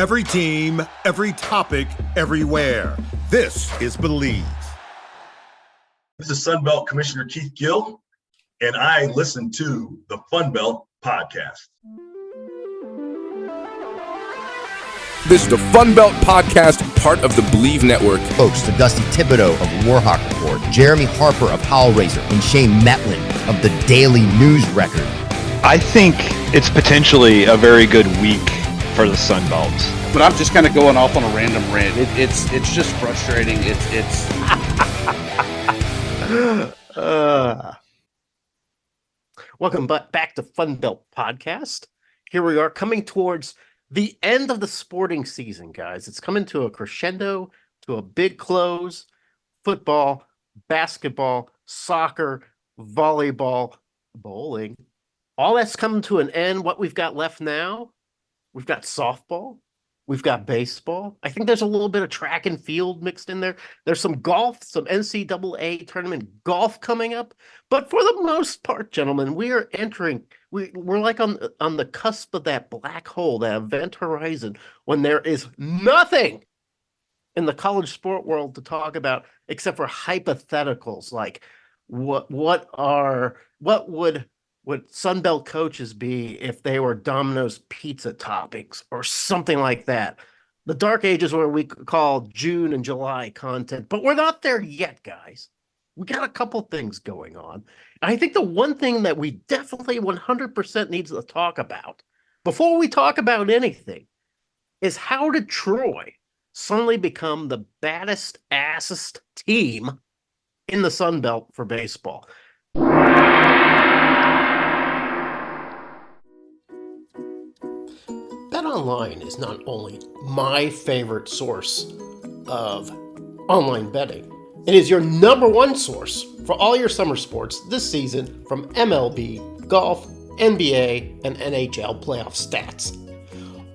Every team, every topic, everywhere. This is Believe. This is Sunbelt Commissioner Keith Gill, and I listen to the Funbelt Podcast. This is the Funbelt Podcast, part of the Believe Network. Hosts Dusty Thibodeau of Warhawk Report, Jeremy Harper of Howlraiser, and Shane Metlin of the Daily News Record. I think it's potentially a very good week for the Sunbelts. But I'm just kind of going off on a random rant. It's just frustrating. Welcome back to Funbelt Podcast. Here we are coming towards the end of the sporting season, guys. It's coming to a crescendo, to a big close. Football, basketball, soccer, volleyball, bowling. All that's coming to an end. What we've got left now, we've got softball. We've got baseball. I think there's a little bit of track and field mixed in there. There's some golf, some NCAA tournament golf coming up. But for the most part, gentlemen, we are entering, we're like on the cusp of that black hole, that event horizon, when there is nothing in the college sport world to talk about except for hypotheticals like what would Sunbelt coaches be if they were Domino's pizza toppings or something like that? The dark ages where we call June and July content, but we're not there yet, guys. We got a couple things going on. I think the one thing that we definitely 100% needs to talk about before we talk about anything is how did Troy suddenly become the baddest, assest team in the Sunbelt for baseball? BetOnline is not only my favorite source of online betting, it is your number one source for all your summer sports this season from MLB, golf, NBA, and NHL playoff stats.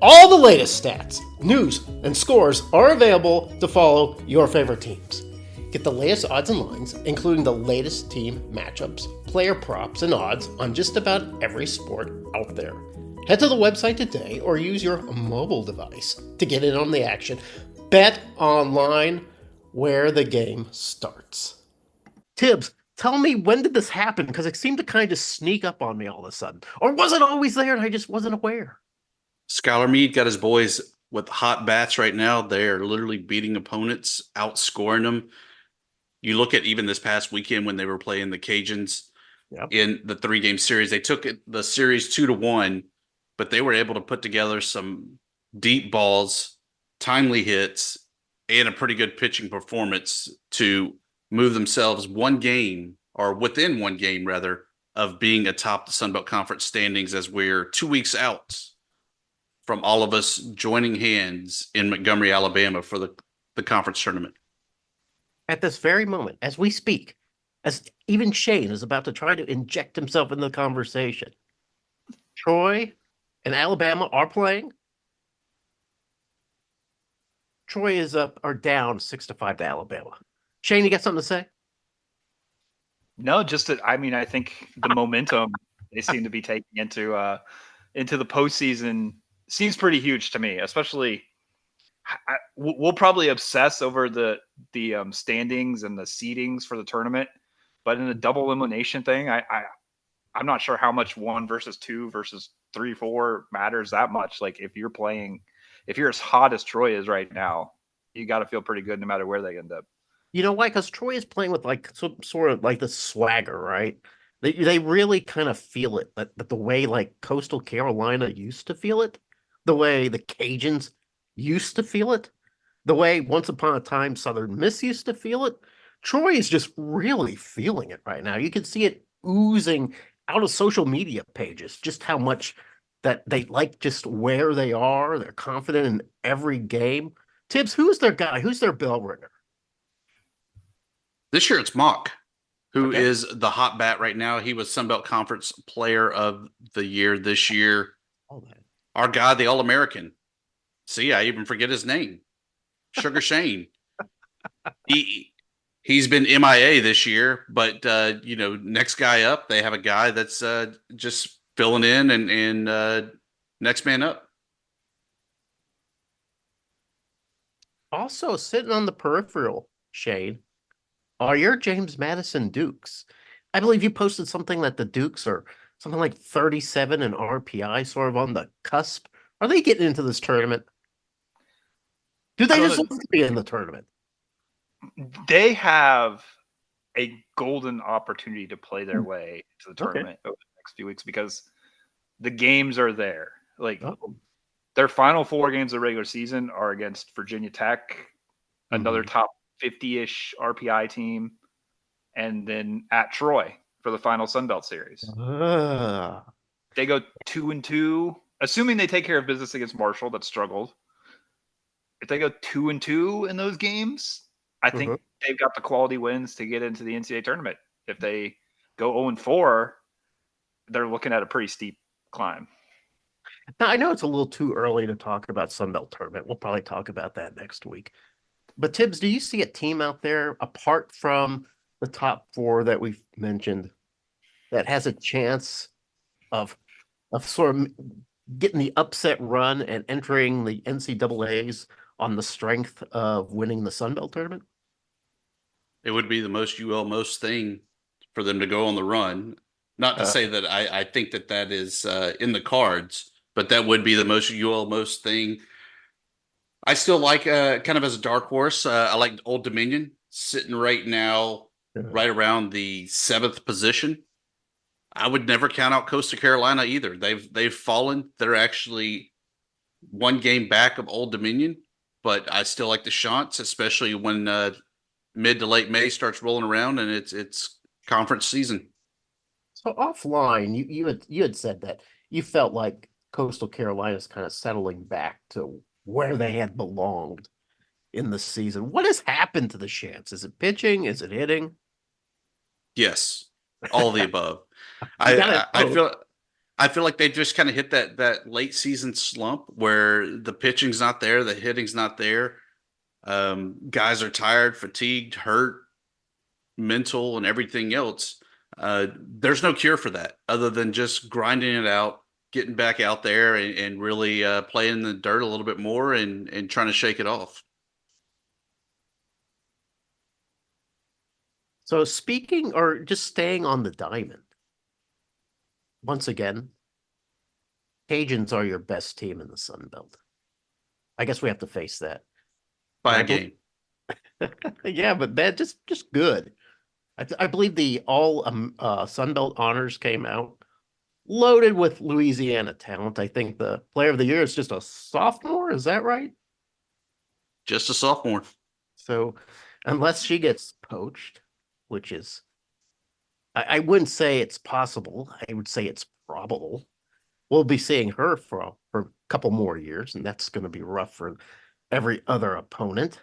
All the latest stats, news, and scores are available to follow your favorite teams. Get the latest odds and lines, including the latest team matchups, player props, and odds on just about every sport out there. Head to the website today or use your mobile device to get in on the action. Bet online, where the game starts. Tibbs, tell me, when did this happen? Because it seemed to kind of sneak up on me all of a sudden. Or was it always there and I just wasn't aware? Skylar Meade got his boys with hot bats right now. They are literally beating opponents, outscoring them. You look at even this past weekend when they were playing the Cajuns in the 3-game series. They took the series 2-1. But they were able to put together some deep balls, timely hits, and a pretty good pitching performance to move themselves one game, or within one game, rather, of being atop the Sunbelt Conference standings as we're 2 weeks out from all of us joining hands in Montgomery, Alabama for the conference tournament. At this very moment, as we speak, as even Shane is about to try to inject himself in the conversation, Troy and Alabama are playing. Troy is up or down 6-5 to Alabama. Shane, you got something to say? No, just that. I mean, I think the momentum they seem to be taking into the postseason seems pretty huge to me. Especially, we'll probably obsess over the standings and the seedings for the tournament, but in a double elimination thing, I'm not sure how much 1 versus 2 versus 3, 4 matters that much. Like if you're as hot as Troy is right now, you got to feel pretty good no matter where they end up. You know why? Because Troy is playing with like some sort of like the swagger, right? They really kind of feel it, but the way like Coastal Carolina used to feel it, the way the Cajuns used to feel it, the way once upon a time Southern Miss used to feel it, Troy is just really feeling it right now. You can see it oozing out of social media pages, just how much that they like just where they are. They're confident in every game. Tibbs, who's their guy? Who's their bell ringer? This year it's Mock, who is the hot bat right now. He was Sunbelt Conference Player of the Year this year. Our guy, the All-American. See, I even forget his name. Sugar Shane. He's been MIA this year, but next guy up, they have a guy that's just filling in and next man up. also sitting on the peripheral, Shane, are your James Madison Dukes. I believe you posted something that the Dukes are something like 37 in RPI, sort of on the cusp. Are they getting into this tournament? Do they just know. want to be in the tournament? They have a golden opportunity to play their way to the tournament over the next few weeks because the games are there. Like their final 4 games of regular season are against Virginia Tech, another top 50-ish RPI team, and then at Troy for the final Sun Belt series. They go 2-2, assuming they take care of business against Marshall that struggled. If they go 2-2 in those games, I think they've got the quality wins to get into the NCAA tournament. If they go 0-4, they're looking at a pretty steep climb. Now, I know it's a little too early to talk about Sun Belt tournament. We'll probably talk about that next week. But Tibbs, do you see a team out there apart from the top 4 that we've mentioned that has a chance of sort of getting the upset run and entering the NCAAs on the strength of winning the Sun Belt tournament? It would be the most most thing for them to go on the run. Not to say that I think that is in the cards, but that would be the most most thing. I still like kind of as a dark horse. I like Old Dominion sitting right now, right around the 7th position. I would never count out Coastal Carolina either. They've fallen. They're actually 1 game back of Old Dominion, but I still like the Chants, especially when mid to late May starts rolling around and it's conference season. So offline, you had said that you felt like Coastal Carolina's kind of settling back to where they had belonged in the season. What has happened to the Chants? Is it pitching? Is it hitting? Yes, all of the above. I feel like they just kind of hit that late season slump where the pitching's not there, the hitting's not there. Guys are tired, fatigued, hurt, mental, and everything else. There's no cure for that other than just grinding it out, getting back out there and really playing in the dirt a little bit more and trying to shake it off. So speaking or just staying on the diamond, once again, Cajuns are your best team in the Sun Belt. I guess we have to face that. By a game. Yeah, but bad, just good. I believe the all Sun Belt honors came out loaded with Louisiana talent. I think the player of the year is just a sophomore. Is that right? Just a sophomore. So unless she gets poached, which is, I wouldn't say it's possible. I would say it's probable. We'll be seeing her for a couple more years, and that's going to be rough for every other opponent.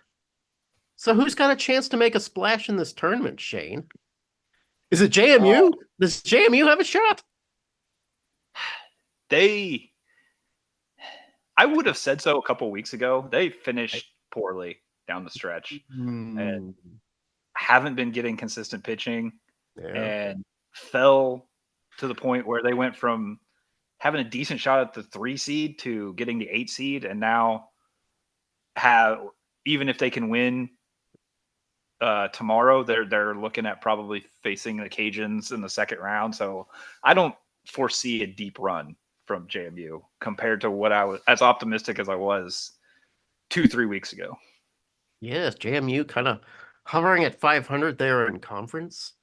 So who's got a chance to make a splash in this tournament, Shane? Is it JMU? Does JMU have a shot? I would have said so a couple weeks ago. They finished poorly down the stretch and haven't been getting consistent pitching and fell to the point where they went from having a decent shot at the 3 seed to getting the 8 seed, and now even if they can win tomorrow, they're looking at probably facing the Cajuns in the second round. So I don't foresee a deep run from JMU compared to what I was as optimistic as I was 2-3 weeks ago. Yes, JMU kind of hovering at 500 there in conference.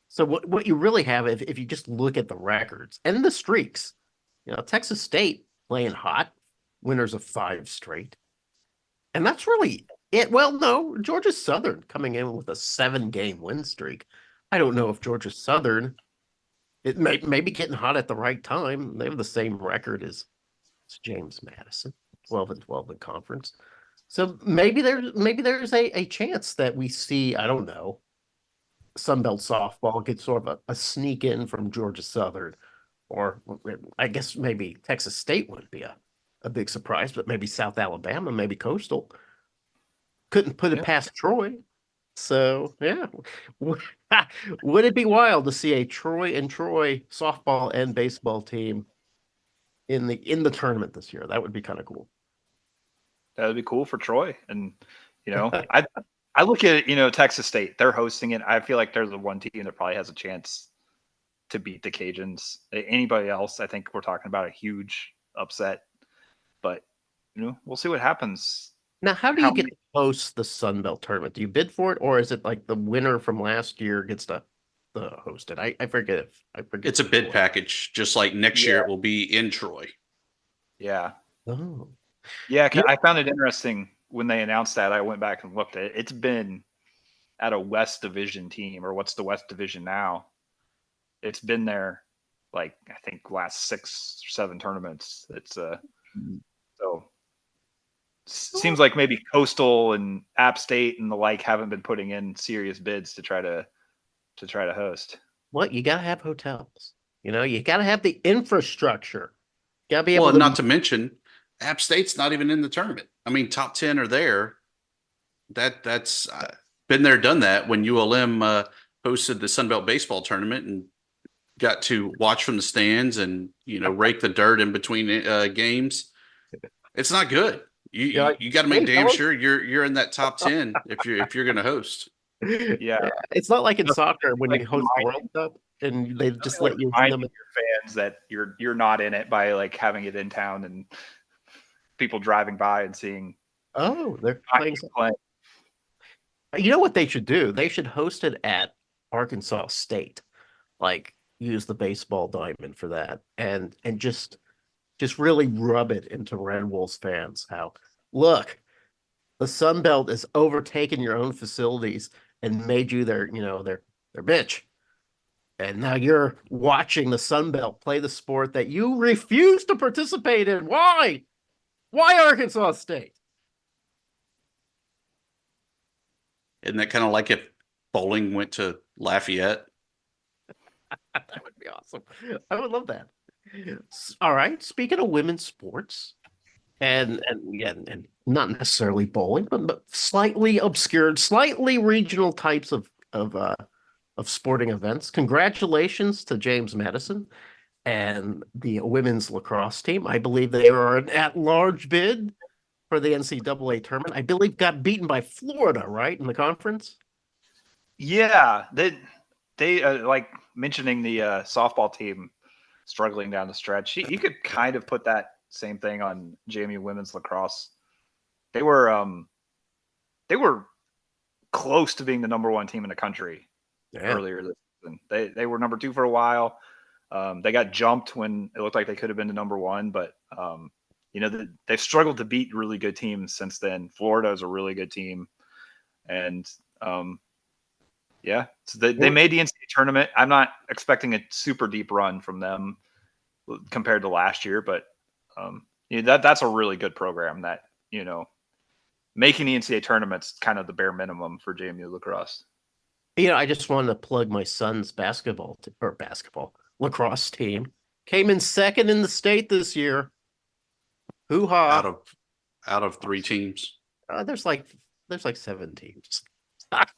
So what you really have, if you just look at the records and the streaks, Texas State playing hot, winners of 5 straight. And that's really it. Well, no, Georgia Southern coming in with a 7-game win streak. I don't know if Georgia Southern, it may be getting hot at the right time. They have the same record as James Madison, 12-12 in conference. So maybe there's a chance that we see, I don't know, Sunbelt softball get sort of a sneak in from Georgia Southern, or I guess maybe Texas State wouldn't be a big surprise, but maybe South Alabama, maybe Coastal. Couldn't put it past Troy. So, yeah. Would it be wild to see a Troy softball and baseball team in the tournament this year? That would be kind of cool. That would be cool for Troy. And, I look at Texas State. They're hosting it. I feel like they're the one team that probably has a chance to beat the Cajuns. Anybody else, I think we're talking about a huge upset. But we'll see what happens. Now, how do you get to host the Sun Belt tournament? Do you bid for it, or is it like the winner from last year gets to host it? I forget. It's a bid package, just like next year it will be in Troy. Yeah. Oh. Yeah, I found it interesting when they announced that. I went back and looked at it. It's been at a West Division team, or what's the West Division now? It's been there like I think last 6 or 7 tournaments. It's so seems like maybe Coastal and App State and the like haven't been putting in serious bids to try to host. Well, you gotta have hotels. You gotta have the infrastructure. You gotta be able Well, to. not to mention, App State's not even in the tournament. I mean, top 10 are there. That's been there, done that. When ULM hosted the Sun Belt baseball tournament and got to watch from the stands and rake the dirt in between games, it's not good. You got to make damn sure you're in that top 10 if you're going to host. Yeah, it's not like in soccer when you host the World Cup and they just let you remind your fans that you're not in it by like having it in town and people driving by and seeing. Oh, they're playing. You know what they should do? They should host it at Arkansas State, like use the baseball diamond for that, and just really rub it into Red Wolves fans. How look, the Sun Belt has overtaken your own facilities and made you their bitch. And now you're watching the Sun Belt play the sport that you refuse to participate in. Why? Why Arkansas State? Isn't that kind of like if bowling went to Lafayette? That would be awesome. I would love that. All right. Speaking of women's sports, and not necessarily bowling, but slightly obscured, slightly regional types of sporting events. Congratulations to James Madison and the women's lacrosse team. I believe they are an at-large bid for the NCAA tournament. I believe got beaten by Florida, right, in the conference? Yeah, they like mentioning the softball team struggling down the stretch. You could kind of put that same thing on JMU women's lacrosse. They were close to being the number 1 team in the country earlier this season. They were number 2 for a while. They got jumped when it looked like they could have been the number 1, but they've struggled to beat really good teams since then. Florida is a really good team, and so they made the NCAA tournament. I'm not expecting a super deep run from them compared to last year, but that's a really good program. That making the NCAA tournament's kind of the bare minimum for JMU lacrosse. I just wanted to plug my son's lacrosse team. Came in second in the state this year. Hoo-ha. Out of 3 teams. There's like 7 teams.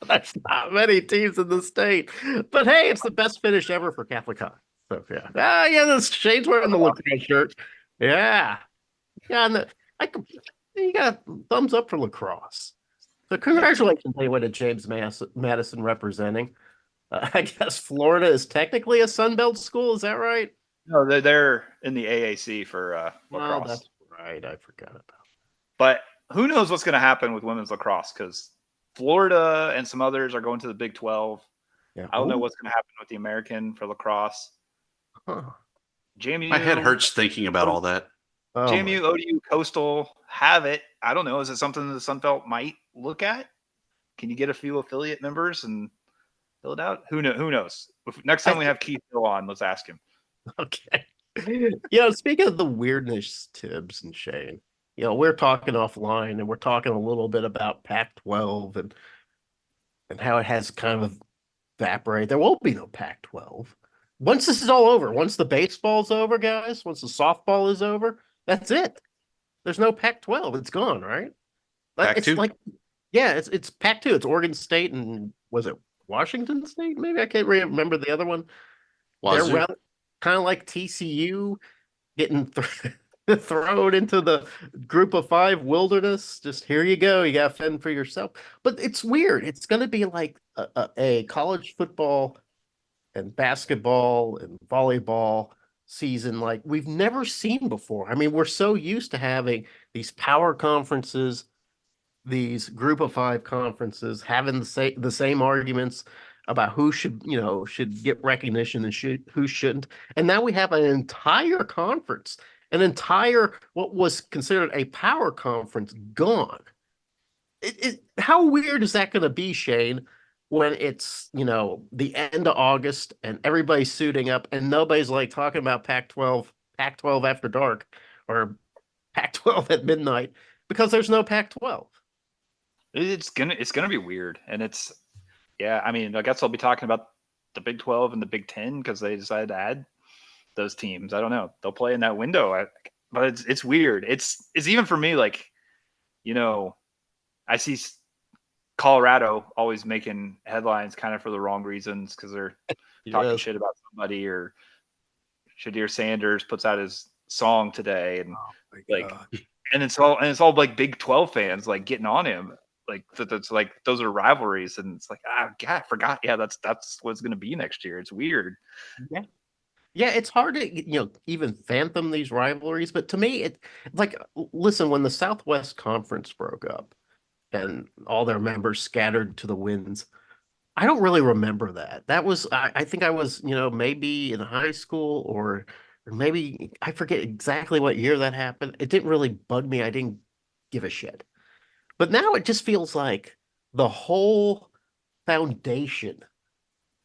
That's not many teams in the state. But hey, it's the best finish ever for Catholic High. So yeah. This Shane's wearing the lacrosse shirt. Yeah. And you got a thumbs up for lacrosse. So congratulations anyway to James Madison representing. I guess Florida is technically a Sun Belt school. Is that right? No, they're in the AAC for lacrosse. Oh, that's right. I forgot about it. But who knows what's going to happen with women's lacrosse, because Florida and some others are going to the Big 12. Yeah. I don't know what's going to happen with the American for lacrosse. Huh. JMU, My head hurts thinking about all that. Oh, JMU, ODU, Coastal have it. I don't know. Is it something the Sun Belt might look at? Can you get a few affiliate members and fill it out? Who knows? Next time we have Keith Hill on, let's ask him. Okay. Speaking of the weirdness, Tibbs and Shane, we're talking offline and we're talking a little bit about Pac-12 and how it has kind of evaporated. There won't be no Pac-12. Once this is all over, once the baseball's over, guys, once the softball is over, that's it. There's no Pac-12. It's gone, right? Pac-2? It's Pac-2. It's Oregon State and was it Washington State? Maybe I can't remember the other one. Wazoo. They're kind of like TCU getting thrown into the group of five wilderness. Just here you go. You got to fend for yourself. But it's weird. It's going to be like a college football and basketball and volleyball season like we've never seen before. I mean, we're so used to having these power conferences, these group of five conferences, having the same arguments about who should get recognition and who shouldn't. And now we have an entire conference, an entire what was considered a power conference gone. How weird is that going to be, Shane, when it's, the end of August and everybody's suiting up and nobody's like talking about Pac-12 after dark or Pac-12 at midnight because there's no Pac-12. It's gonna be weird, and I mean, I guess I'll be talking about the Big 12 and the Big 10 because they decided to add those teams. I don't know. They'll play in that window, but it's weird. It's even for me, like, I see Colorado always making headlines kind of for the wrong reasons because they're talking shit about somebody, or Shadir Sanders puts out his song today, and and it's all like Big 12 fans like getting on him. Like that's like those are rivalries, and it's like God, I forgot. Yeah, that's what it's going to be next year. It's weird. Yeah, it's hard to even fathom these rivalries. But to me, listen, when the Southwest Conference broke up and all their members scattered to the winds, I don't really remember that. That was I think I was maybe in high school or maybe I forget exactly what year that happened. It didn't really bug me. I didn't give a shit. But now it just feels like the whole foundation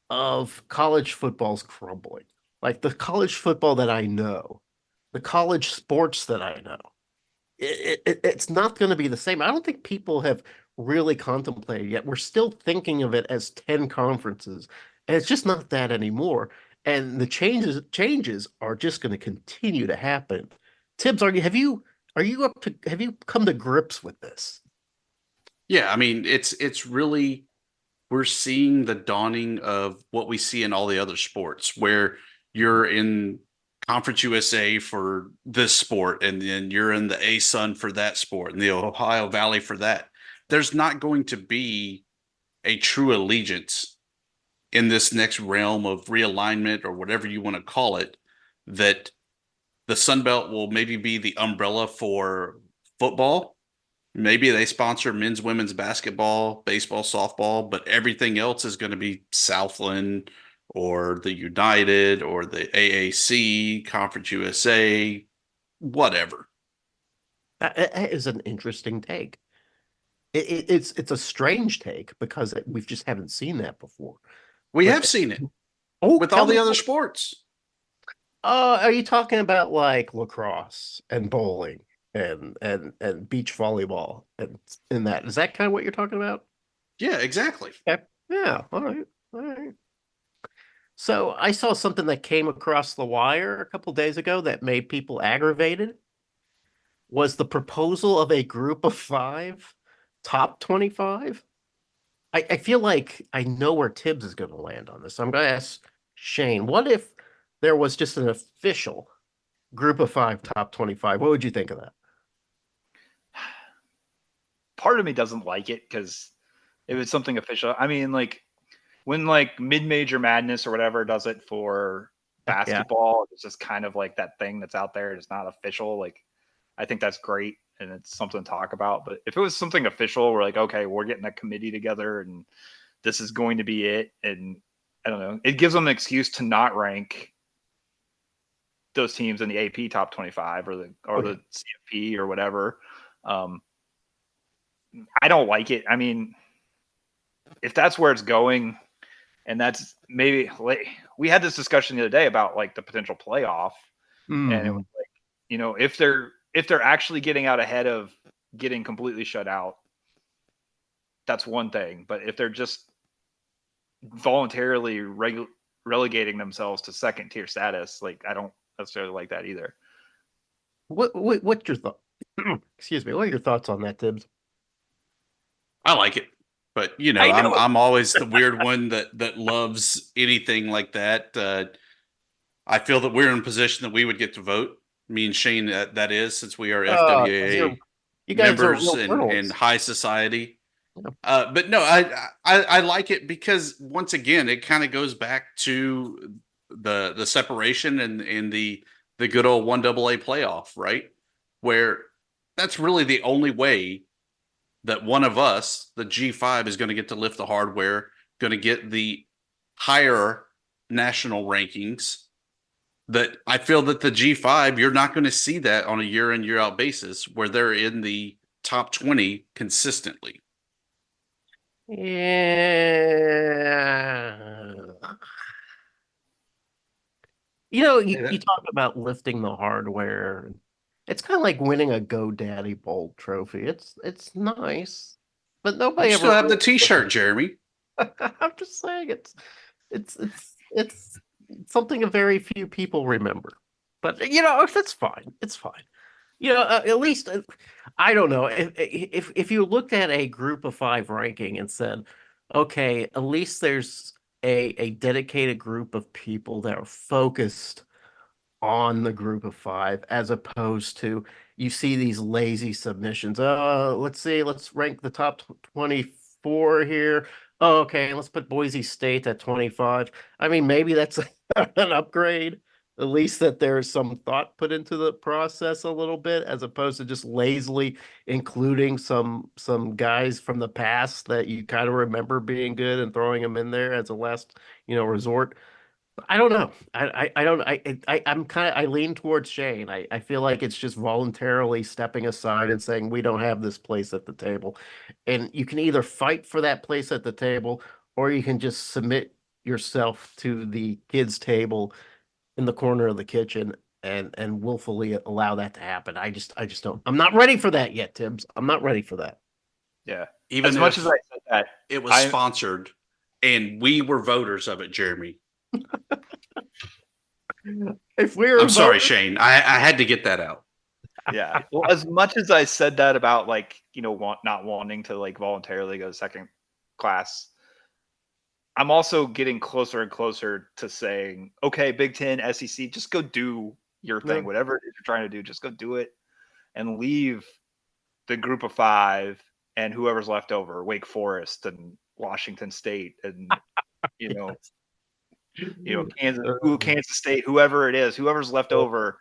of college football's crumbling. Like the college football that I know, the college sports that I know, it's not going to be the same. I don't think people have really contemplated yet. We're still thinking of it as 10 conferences, and it's just not that anymore. And the changes are just going to continue to happen. Tibbs, have you come to grips with this? Yeah, I mean, it's really, we're seeing the dawning of what we see in all the other sports where you're in Conference USA for this sport, and then you're in the ASUN for that sport, and the Ohio Valley for that. There's not going to be a true allegiance in this next realm of realignment or whatever you want to call it, that the Sun Belt will maybe be the umbrella for football. Maybe they sponsor men's, women's basketball, baseball, softball, but everything else is going to be Southland or the United or the AAC, Conference USA, whatever. That is an interesting take. It's a strange take because we just haven't seen that before. We have seen it with all the other sports. Are you talking about like lacrosse and bowling and beach volleyball and that? Is that kind of what you're talking about? Yeah, exactly. Yeah. All right. So I saw something that came across the wire a couple days ago that made people aggravated. Was the proposal of a group of 5 top 25? I feel like I know where Tibbs is going to land on this. I'm going to ask Shane, what if there was just an official group of 5 top 25? What would you think of that? Part of me doesn't like it because if it's something official, I mean, like when like Mid-Major Madness or whatever does it for basketball, it's just kind of like that thing that's out there. It's not official. Like, I think that's great and it's something to talk about. But if it was something official, we're like, okay, we're getting a committee together and this is going to be it. And I don't know, it gives them an excuse to not rank those teams in the AP top 25 or the CFP or whatever. I don't like it. I mean, if that's where it's going, and that's maybe like, we had this discussion the other day about like the potential playoff, and it was like, if they're actually getting out ahead of getting completely shut out, that's one thing. But if they're just voluntarily relegating themselves to second tier status, like I don't necessarily like that either. What's your thought? Excuse me. What are your thoughts on that, Tibbs? I like it, but I'm always the weird one that loves anything like that. I feel that we're in a position that we would get to vote Me and Shane, that is, since we are 'Cause FWA you guys are members real and journalists. high society. Yeah. But no, I like it because once again, it kind of goes back to the separation and the good old 1AA playoff, right? Where that's really the only way that one of us, the G5, is going to get to lift the hardware, going to get the higher national rankings. That I feel that the G5, you're not going to see that on a year in, year out basis where they're in the top 20 consistently. Yeah. You talk about lifting the hardware. It's kind of like winning a GoDaddy Bowl trophy. It's nice, but You nobody still ever have the really. T-shirt, Jeremy. I'm just saying it's something a very few people remember. But that's fine. It's fine. At least I don't know if you looked at a group of five ranking and said, okay, at least there's a dedicated group of people that are focused on the group of five, as opposed to you see these lazy submissions. Let's see, let's rank the top 24 here. Oh, okay, let's put Boise State at 25. I mean, maybe that's an upgrade. At least that there's some thought put into the process a little bit, as opposed to just lazily including some guys from the past that you kind of remember being good and throwing them in there as a last, resort. I don't know. I don't I'm kind of I lean towards Shane. I feel like it's just voluntarily stepping aside and saying we don't have this place at the table. And you can either fight for that place at the table or you can just submit yourself to the kids' table in the corner of the kitchen and willfully allow that to happen. I just don't. I'm not ready for that yet, Tibbs. I'm not ready for that. Yeah. Even As much if as I said that, it was I sponsored and we were voters of it, Jeremy. If we were I'm sorry, voters, Shane. I had to get that out. yeah. Well, as much as I said that about not wanting to like voluntarily go second class, I'm also getting closer and closer to saying, okay, Big Ten, SEC, just go do your thing. No. Whatever it is you're trying to do, just go do it and leave the group of five and whoever's left over, Wake Forest and Washington State and you know, Kansas State, whoever it is, whoever's left over,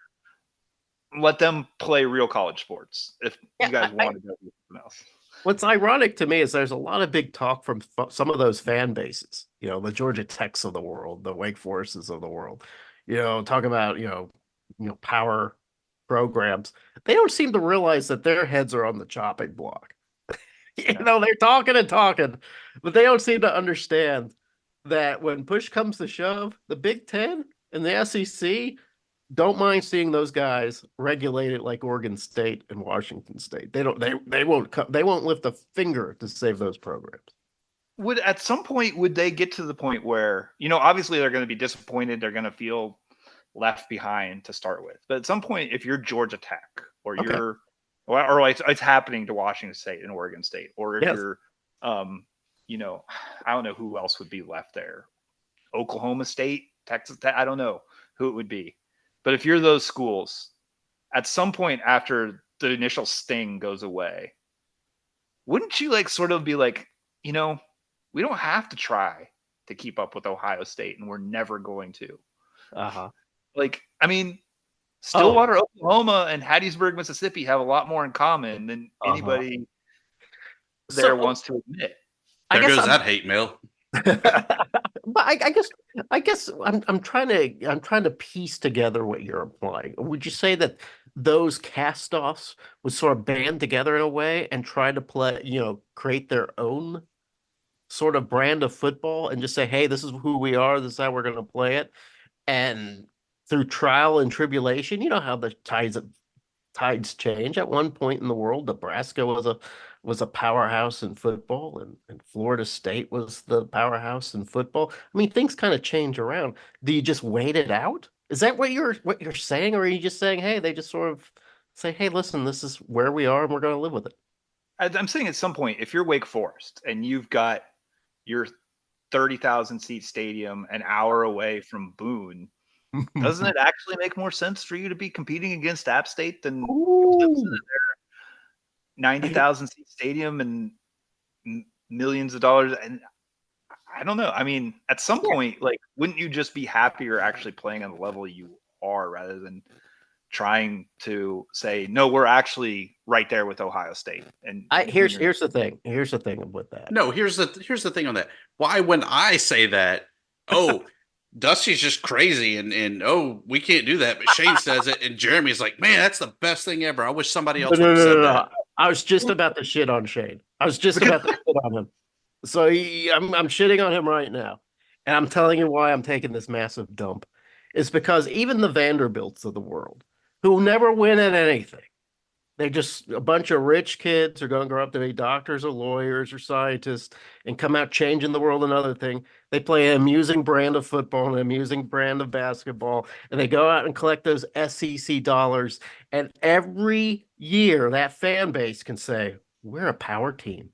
let them play real college sports if Yeah, you guys want to go do something else. What's ironic to me is there's a lot of big talk from some of those fan bases, the Georgia Techs of the world, the Wake Forests of the world, talking about, power programs. They don't seem to realize that their heads are on the chopping block. They're talking and talking, but they don't seem to understand that when push comes to shove, the Big Ten and the SEC don't mind seeing those guys regulated like Oregon State and Washington State. They won't lift a finger to save those programs. At some point would they get to the point where, obviously they're going to be disappointed, they're going to feel left behind to start with. But at some point, if you're Georgia Tech or Okay. or like it's happening to Washington State and Oregon State, or if Yes. you're I don't know who else would be left there. Oklahoma State, Texas Tech, I don't know who it would be. But if you're those schools, at some point after the initial sting goes away, wouldn't you like sort of be like, we don't have to try to keep up with Ohio State and we're never going to. Uh-huh. Like, I mean, Stillwater, Oklahoma and Hattiesburg, Mississippi have a lot more in common than anybody there wants to admit. I There guess goes that hate mail. But I guess I'm trying to piece together what you're implying. Would you say that those cast-offs would sort of band together in a way and try to create their own sort of brand of football and just say, hey, this is who we are, this is how we're going to play it, and through trial and tribulation, you know how the tides change. At one point in the world, Nebraska was a powerhouse in football, and Florida State was the powerhouse in football. I mean, things kind of change around. Do you just wait it out? Is that what you're saying, or are you just saying, hey, they just sort of say, hey, listen, this is where we are, and we're going to live with it? I'm saying at some point, if you're Wake Forest and you've got your 30,000 seat stadium an hour away from Boone, doesn't it actually make more sense for you to be competing against App State than Ooh. 90,000 seat stadium and millions of dollars? And I don't know. I mean, at some point, like, wouldn't you just be happier actually playing on the level you are rather than trying to say, no, we're actually right there with Ohio State? And Here's the thing. Here's the thing with that. No, here's the thing on that. Why, when I say that, oh, Dusty's just crazy and oh, we can't do that, but Shane says it, and Jeremy's like, man, that's the best thing ever. I wish somebody else would have said that. I was just about to shit on Shane. I was just about to shit on him. So I'm shitting on him right now. And I'm telling you why I'm taking this massive dump. It's because even the Vanderbilts of the world, who never win at anything, they're just a bunch of rich kids who are going to grow up to be doctors or lawyers or scientists and come out changing the world. Another thing, they play an amusing brand of football and an amusing brand of basketball, and they go out and collect those SEC dollars. And every year, that fan base can say, we're a power team.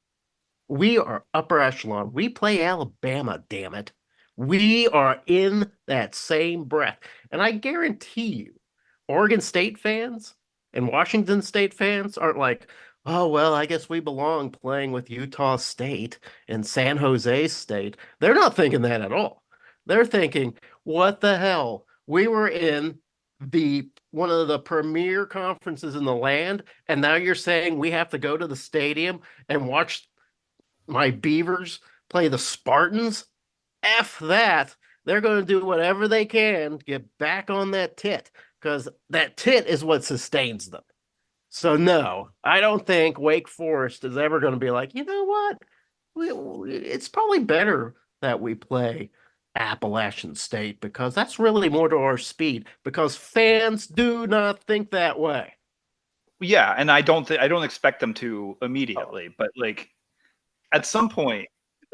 We are upper echelon. We play Alabama, damn it. We are in that same breath. And I guarantee you, Oregon State fans and Washington State fans aren't like, oh, well, I guess we belong playing with Utah State and San Jose State. They're not thinking that at all. They're thinking, what the hell? We were in one of the premier conferences in the land, and now you're saying we have to go to the stadium and watch my Beavers play the Spartans? F that. They're going to do whatever they can to get back on that tit, because that tit is what sustains them. So no, I don't think Wake Forest is ever going to be like, you know what? It's probably better that we play Appalachian State because that's really more to our speed, because fans do not think that way. Yeah, and I don't expect them to immediately, but like at some point,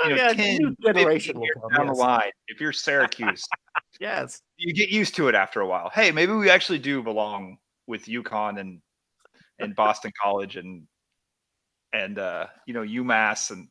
10, 15 years down the line, if you're Syracuse, yes, you get used to it after a while. Hey, maybe we actually do belong with UConn and Boston College and UMass and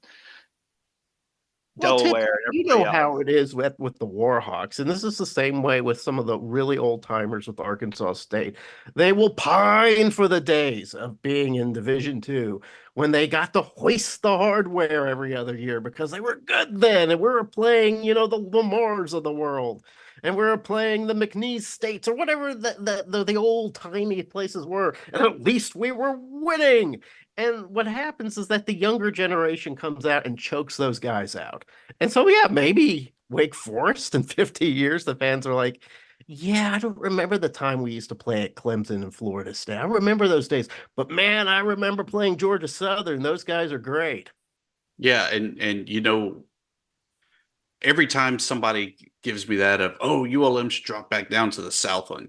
Delaware. You know how it is with the Warhawks, and this is the same way with some of the really old timers with Arkansas State. They will pine for the days of being in Division II when they got to hoist the hardware every other year because they were good then, and we were playing, the Lamars of the world, and we were playing the McNeese States or whatever the old tiny places were, and at least we were winning. And what happens is that the younger generation comes out and chokes those guys out. And so, yeah, maybe Wake Forest in 50 years, the fans are like, yeah, I don't remember the time we used to play at Clemson and Florida State. I remember those days. But, man, I remember playing Georgia Southern. Those guys are great. Yeah, and every time somebody gives me that of, oh, ULM should drop back down to the Southland.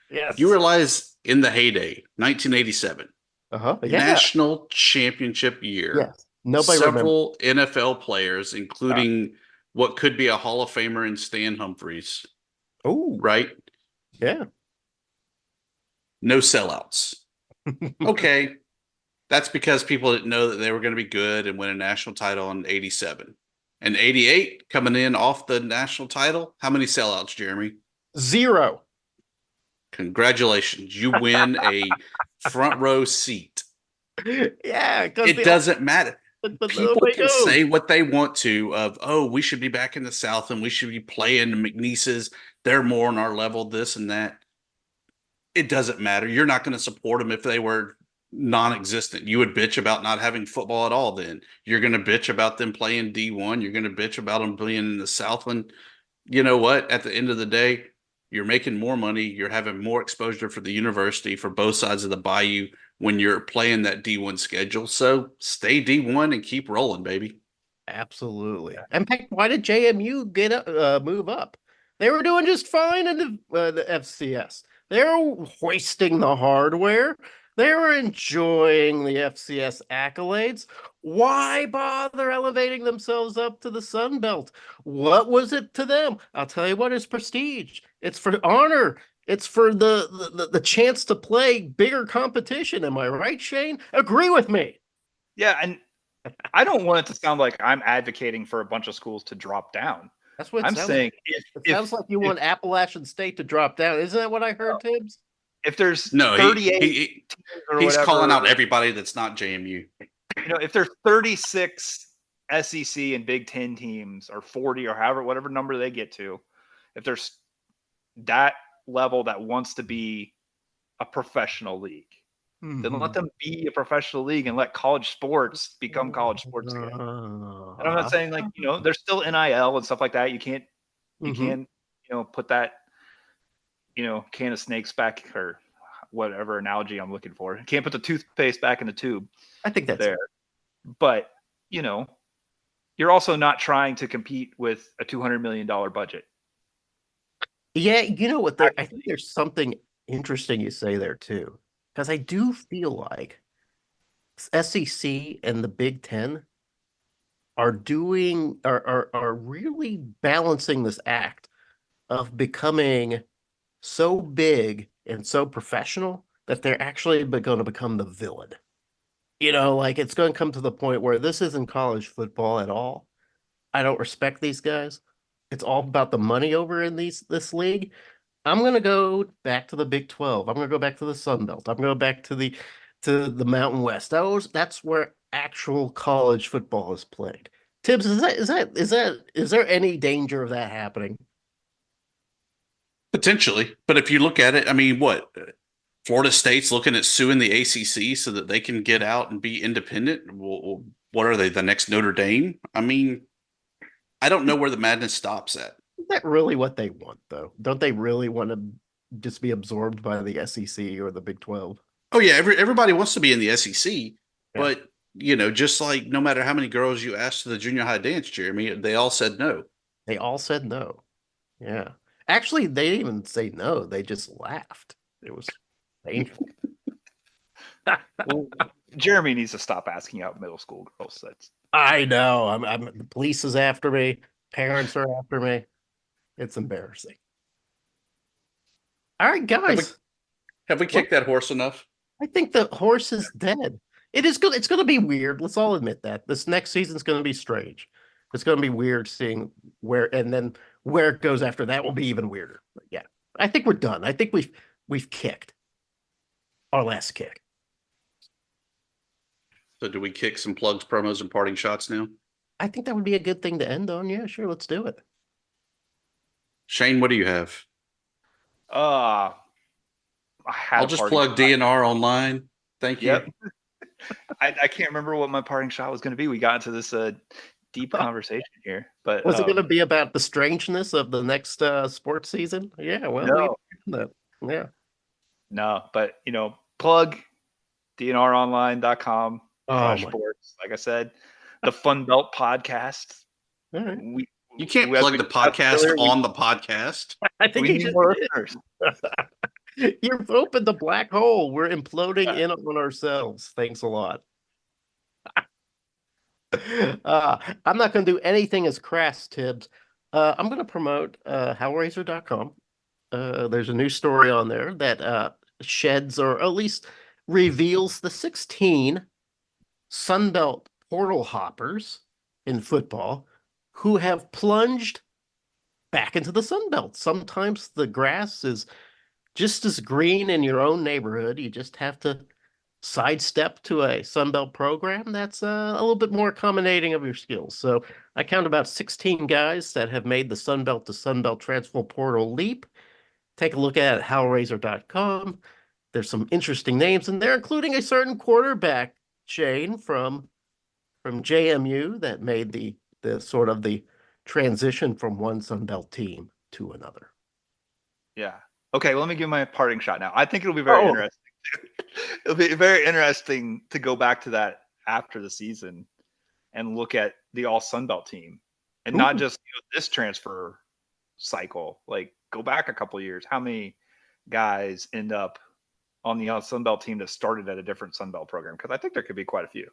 Yes. You realize in the heyday, 1987, yeah. National championship year. Yes. Nobody several NFL players, including what could be a Hall of Famer in Stan Humphries. Oh, right? Yeah. No sellouts. Okay. That's because people didn't know that they were going to be good and win a national title in 87. And 88, coming in off the national title, how many sellouts, Jeremy? 0. Congratulations. You win a front row seat. Yeah. It doesn't matter. But people can say what they want to of, oh, we should be back in the South and we should be playing the McNeese's. They're more on our level, this and that. It doesn't matter. You're not going to support them if they were non-existent. You would bitch about not having football at all then. You're going to bitch about them playing D1. You're going to bitch about them playing in the Southland. You know what? At the end of the day, you're making more money. You're having more exposure for the university for both sides of the bayou when you're playing that D1 schedule. So stay D1 and keep rolling, baby. Absolutely. In fact, why did JMU move up? They were doing just fine in the FCS. They were hoisting the hardware. They were enjoying the FCS accolades. Why bother elevating themselves up to the Sun Belt? What was it to them? I'll tell you what, it's prestige. It's for honor. It's for the chance to play bigger competition. Am I right, Shane? Agree with me. Yeah, and I don't want it to sound like I'm advocating for a bunch of schools to drop down. That's what it I'm sounds saying like. It sounds like you want Appalachian State to drop down. Isn't that what I heard, Tibbs? if there's No, 38 he teams or he's calling whatever, out everybody that's not JMU. if there's 36 SEC and Big Ten teams or 40 or however, whatever number they get to, if there's that level that wants to be a professional league, then let them be a professional league and let college sports become college sports again. And I'm not saying there's still NIL and stuff like that. You can't, put that, can of snakes back or whatever analogy I'm looking for. You can't put the toothpaste back in the tube. I think that's there. But, you're also not trying to compete with a $200 million budget. Yeah, you know what? I think there's something interesting you say there too, because I do feel like SEC and the Big Ten are really balancing this act of becoming so big and so professional that they're actually going to become the villain. Like it's going to come to the point where this isn't college football at all. I don't respect these guys. It's all about the money over in this league. I'm gonna go back to the Big 12. I'm gonna go back to the Sun Belt. I'm gonna go back to the Mountain West. That's where actual college football is played. Tibbs, is there any danger of that happening? Potentially, but if you look at it, I mean, what Florida State's looking at suing the ACC so that they can get out and be independent. Well, what are they? The next Notre Dame? I mean, I don't know where the madness stops at. Is that really what they want, though? Don't they really want to just be absorbed by the SEC or the Big 12? Oh yeah, everybody wants to be in the SEC, but just like no matter how many girls you asked to the junior high dance, Jeremy, they all said no. They all said no. Yeah. Actually, they didn't even say no. They just laughed. It was painful. Well, Jeremy needs to stop asking out middle school girls. I know. The police is after me. Parents are after me. It's embarrassing. All right, guys. Have we kicked that horse enough? I think the horse is dead. It is good. It's going to be weird. Let's all admit that. This next season's going to be strange. It's going to be weird seeing where it goes after that will be even weirder. But yeah, I think we're done. I think we've kicked our last kick. So do we kick some plugs, promos, and parting shots now? I think that would be a good thing to end on. Yeah, sure. Let's do it. Shane, what do you have? I'll just plug DNR online. Thank you. Yep. I can't remember what my parting shot was going to be. We got into this deep conversation here, but was it going to be about the strangeness of the next sports season? Yeah, well, no. Yeah, no, but plug dnronline.com /sports. Like I said, the Fun Belt podcast. All right. You can't plug the podcast on the podcast. I think we need more listeners. You've opened the black hole. We're imploding in on ourselves. Thanks a lot. I'm not going to do anything as crass, Tibbs. I'm going to promote howlraiser.com. There's a new story on there that sheds or at least reveals the 16 Sunbelt portal hoppers in football who have plunged back into the Sunbelt. Sometimes the grass is just as green in your own neighborhood. You just have to sidestep to a Sunbelt program that's a little bit more accommodating of your skills. So I count about 16 guys that have made the Sunbelt to Sunbelt transfer portal leap. Take a look at howlraiser.com. There's some interesting names in there, including a certain quarterback, Shane, from JMU that made the sort of the transition from one Sunbelt team to another. Yeah. Okay, well, let me give my parting shot now. I think it'll be very interesting. It'll be very interesting to go back to that after the season and look at the all Sunbelt team and not just this transfer cycle. Like go back a couple of years. How many guys end up on the all Sunbelt team that started at a different Sunbelt program? Because I think there could be quite a few.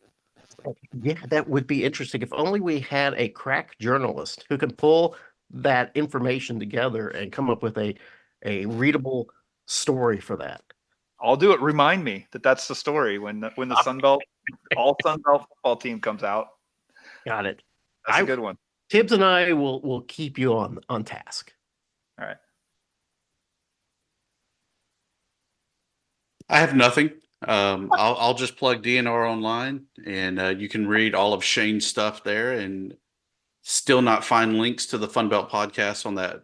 Yeah, that would be interesting. If only we had a crack journalist who could pull that information together and come up with a readable story for that. I'll do it. Remind me that that's the story when the Sunbelt all Sunbelt football team comes out. Got it. That's a good one. Tibbs and I will keep you on task. All right. I have nothing. I'll just plug DNR online, and you can read all of Shane's stuff there, and still not find links to the Funbelt podcast on that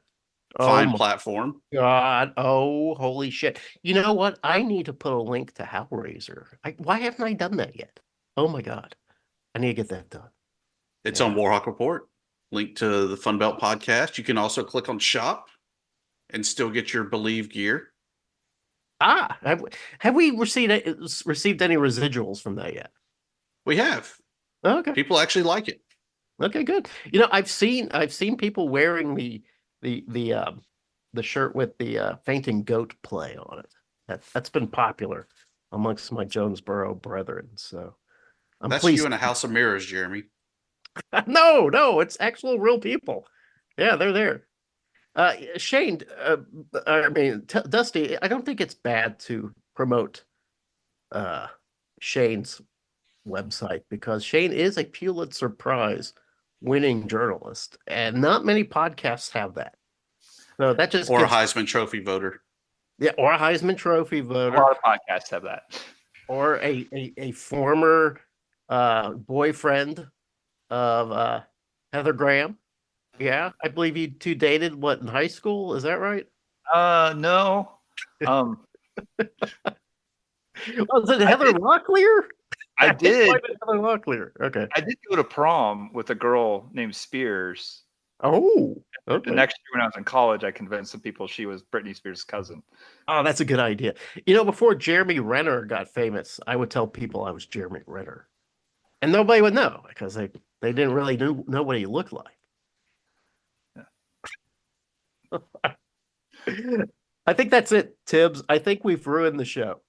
Oh fine my platform. God. Oh, holy shit. You know what? I need to put a link to Hellraiser. Why haven't I done that yet? Oh my God. I need to get that done. It's Yeah. on Warhawk Report. Link to the Funbelt podcast. You can also click on shop and still get your Believe gear. Have we received any residuals from that yet? We have. Okay. People actually like it. Okay, good. You know, I've seen people wearing the shirt with the fainting goat play on it. That's been popular amongst my Jonesboro brethren. So I'm That's pleased. you in a house of mirrors, Jeremy. No, it's actual real people. Yeah, they're there. Shane, I mean, Dusty, I don't think it's bad to promote Shane's website because Shane is a Pulitzer Prize winning journalist, and not many podcasts have that. So that just Or a gives, Heisman Trophy voter. yeah, or a Heisman Trophy A voter, lot of podcasts have that. or a former boyfriend of Heather Graham. Yeah, I believe you two dated what in high school? Is that right? No. Was it Heather Locklear? I did. Heather Locklear. Okay. I did go to prom with a girl named Spears. Oh, The okay. next year when I was in college, I convinced some people she was Britney Spears' cousin. Oh, that's a good idea. You know, before Jeremy Renner got famous, I would tell people I was Jeremy Renner, and nobody would know because they didn't really know what he looked like. I think that's it, Tibbs. I think we've ruined the show.